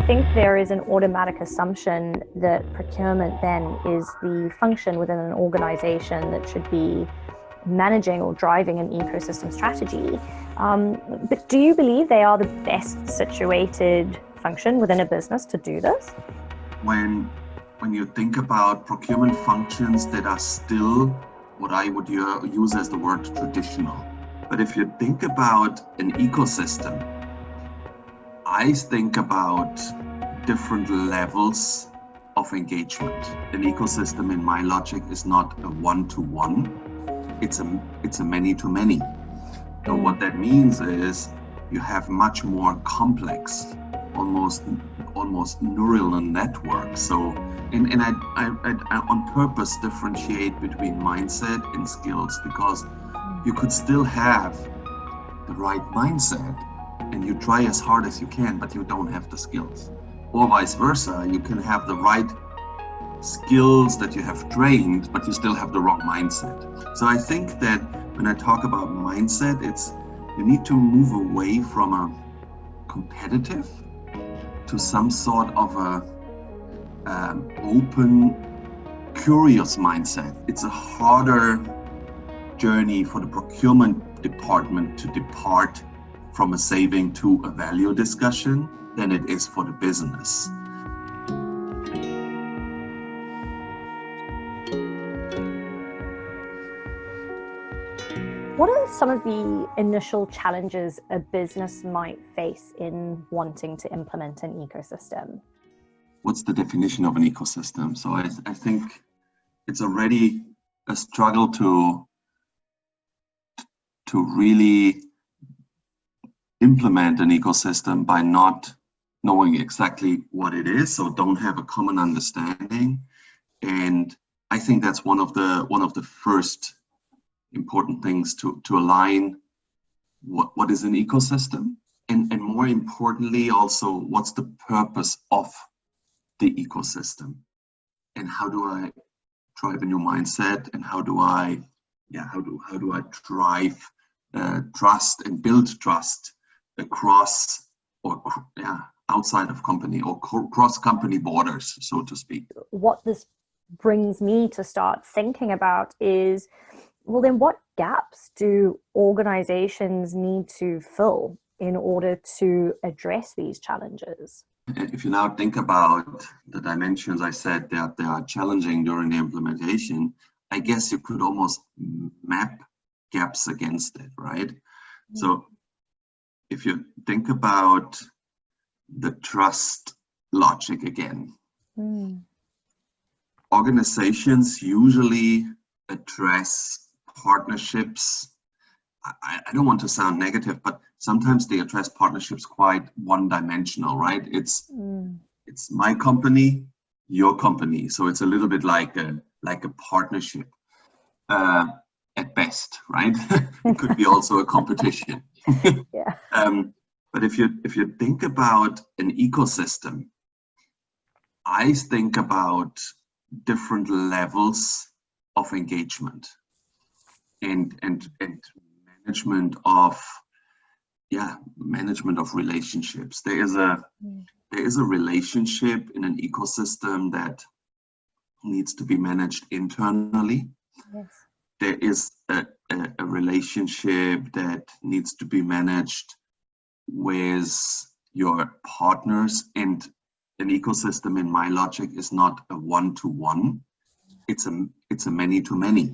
think there is an automatic assumption that procurement then is the function within an organization that should be managing or driving an ecosystem strategy. But do you believe they are the best situated function within a business to do this? When you think about procurement functions that are still what I would use as the word traditional, but if you think about an ecosystem, I think about different levels of engagement. An ecosystem, in my logic, is not a one-to-one, it's a many-to-many. So what that means is you have much more complex, almost neural networks. So, and I on purpose differentiate between mindset and skills, because you could still have the right mindset and you try as hard as you can, but you don't have the skills. Or vice versa, you can have the right skills that you have trained, but you still have the wrong mindset. So I think that when I talk about mindset, it's you need to move away from a competitive to some sort of a open, curious mindset. It's a harder journey for the procurement department to depart from a saving to a value discussion than it is for the business. What are some of the initial challenges a business might face in wanting to implement an ecosystem? What's the definition of an ecosystem? So I think it's already a struggle to really implement an ecosystem by not knowing exactly what it is, so don't have a common understanding. And I think that's one of the first important things to align what is an ecosystem, and more importantly also what's the purpose of the ecosystem, and how do I drive a new mindset, and how do I drive trust and build trust across or outside of company or cross company borders, so to speak. What this brings me to start thinking about is, well, then what gaps do organizations need to fill in order to address these challenges? If you now think about the dimensions I said that they are challenging during the implementation, I guess you could almost map gaps against it, right? Mm-hmm. So if you think about the trust logic again, organizations usually address partnerships. I don't want to sound negative, but sometimes they address partnerships quite one-dimensional, right? It's my company, your company. So it's a little bit like a partnership at best, right? It could be also a competition. Yeah. But if you think about an ecosystem, I think about different levels of engagement and management of relationships. There is a relationship in an ecosystem that needs to be managed internally. Yes. There is a relationship that needs to be managed with your partners, and an ecosystem, in my logic, is not a one-to-one, it's a many-to-many.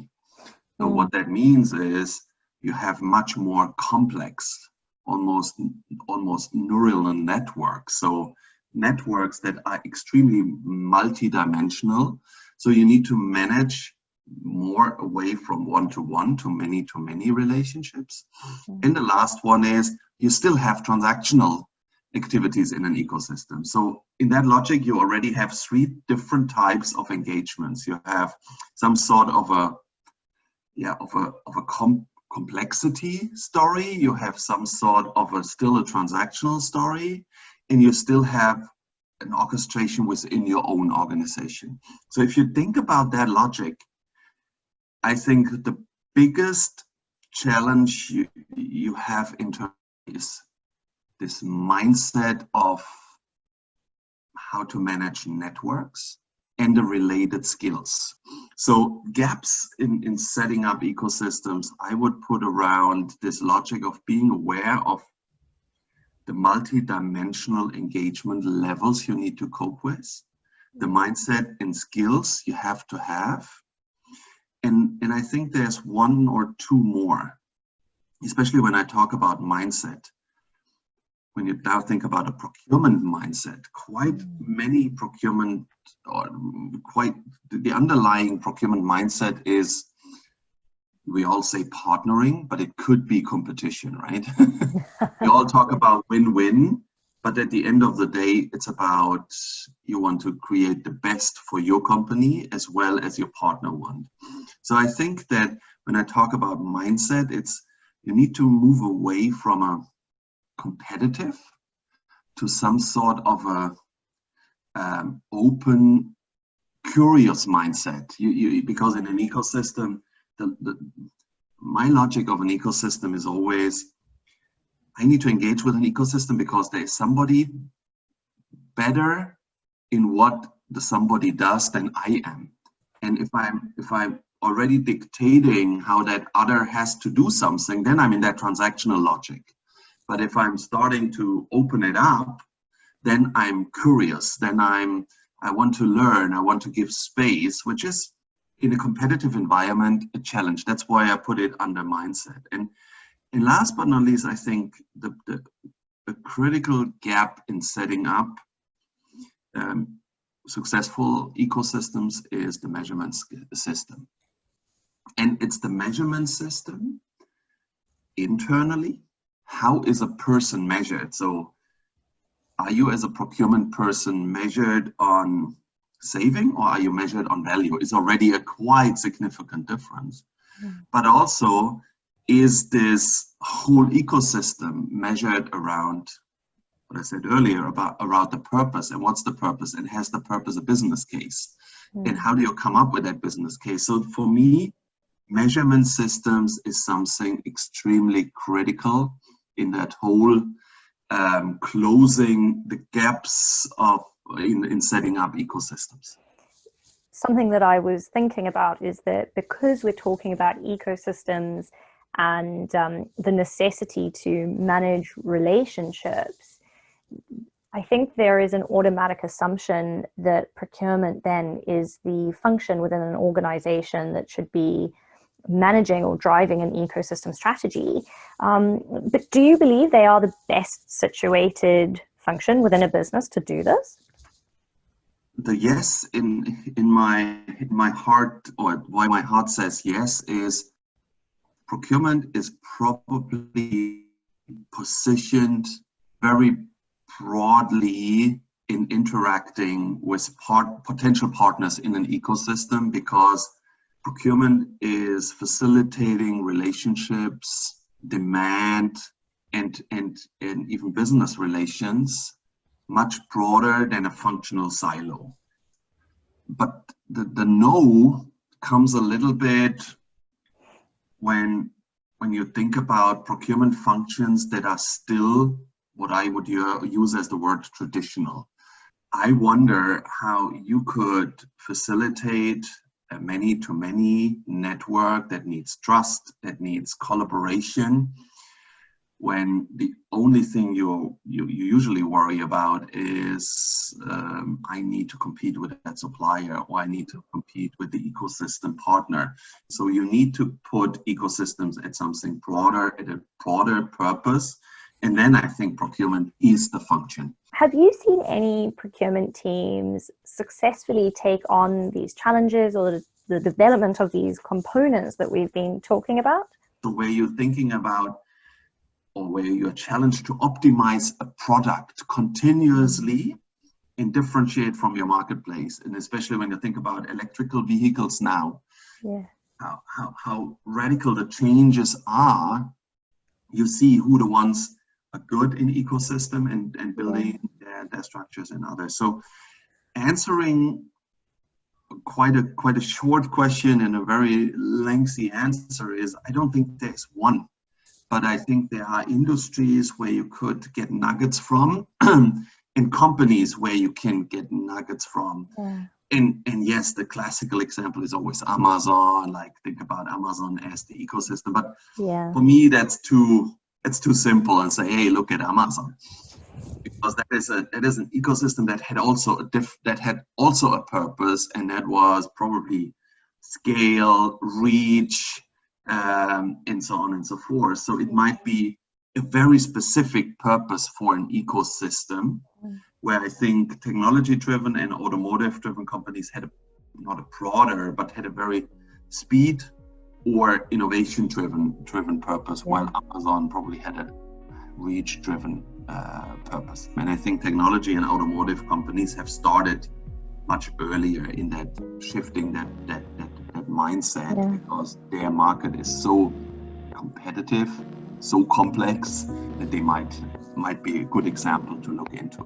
So what that means is you have much more complex, almost neural networks. So networks that are extremely multidimensional. So you need to manage more away from one-to-one to many-to-many relationships. And the last one is you still have transactional activities in an ecosystem. So in that logic, you already have three different types of engagements. You have some sort of a complexity story, you have some sort of still a transactional story, and you still have an orchestration within your own organization. So if you think about that logic, I think the biggest challenge you have internally is this mindset of how to manage networks, and the related skills. So gaps in setting up ecosystems, I would put around this logic of being aware of the multi-dimensional engagement levels you need to cope with, the mindset and skills you have to have. And I think there's one or two more, especially when I talk about mindset. When you now think about a procurement mindset, quite many procurement, or quite the underlying procurement mindset is, we all say partnering, but it could be competition, right? We all talk about win-win, but at the end of the day, it's about you want to create the best for your company as well as your partner want. So I think that when I talk about mindset, it's you need to move away from a competitive to some sort of a open, curious mindset. Because in an ecosystem, my logic of an ecosystem is always, I need to engage with an ecosystem because there's somebody better in what the somebody does than I am. And if I'm already dictating how that other has to do something, then I'm in that transactional logic. But if I'm starting to open it up, then I'm curious, then I want to learn, I want to give space, which is in a competitive environment, a challenge. That's why I put it under mindset. And last but not least, I think the critical gap in setting up successful ecosystems is the measurement system. And it's the measurement system internally. How is a person measured? So are you as a procurement person measured on saving, or are you measured on value? It's already a quite significant difference. But also, is this whole ecosystem measured around what I said earlier around the purpose, and what's the purpose, and has the purpose a business case? And how do you come up with that business case? So for me, measurement systems is something extremely critical in that whole closing the gaps in setting up ecosystems. Something that I was thinking about is that because we're talking about ecosystems and the necessity to manage relationships, I think there is an automatic assumption that procurement then is the function within an organization that should be managing or driving an ecosystem strategy. But do you believe they are the best situated function within a business to do this? The yes in my heart, or why my heart says yes, is procurement is probably positioned very broadly in interacting with potential partners in an ecosystem, because procurement is facilitating relationships, demand, and even business relations much broader than a functional silo. But the no comes a little bit when you think about procurement functions that are still what I would use as the word traditional. I wonder how you could facilitate a many-to-many network that needs trust, that needs collaboration, when the only thing you usually worry about is I need to compete with that supplier, or I need to compete with the ecosystem partner. So you need to put ecosystems at something broader, at a broader purpose. And then I think procurement is the function. Have you seen any procurement teams successfully take on these challenges or the development of these components that we've been talking about? The way you're thinking about, or where you're challenged to optimize a product continuously and differentiate from your marketplace. And especially when you think about electrical vehicles now, how radical the changes are, you see who the ones are good in ecosystem and building their structures and others. So answering quite a short question and a very lengthy answer is, I don't think there's one. But I think there are industries where you could get nuggets from and companies where you can get nuggets from. Yeah. And yes, the classical example is always Amazon. Like, think about Amazon as the ecosystem. But Yeah. for me, it's too simple and say, hey, look at Amazon, because that is an ecosystem that had also a purpose, and that was probably scale, reach, and so on and so forth. So it might be a very specific purpose for an ecosystem, where I think technology-driven and automotive-driven companies had not a broader, but had a very speed or innovation-driven purpose, while Amazon probably had a reach-driven purpose. And I think technology and automotive companies have started much earlier in that shifting that mindset, because their market is so competitive, so complex, that they might be a good example to look into.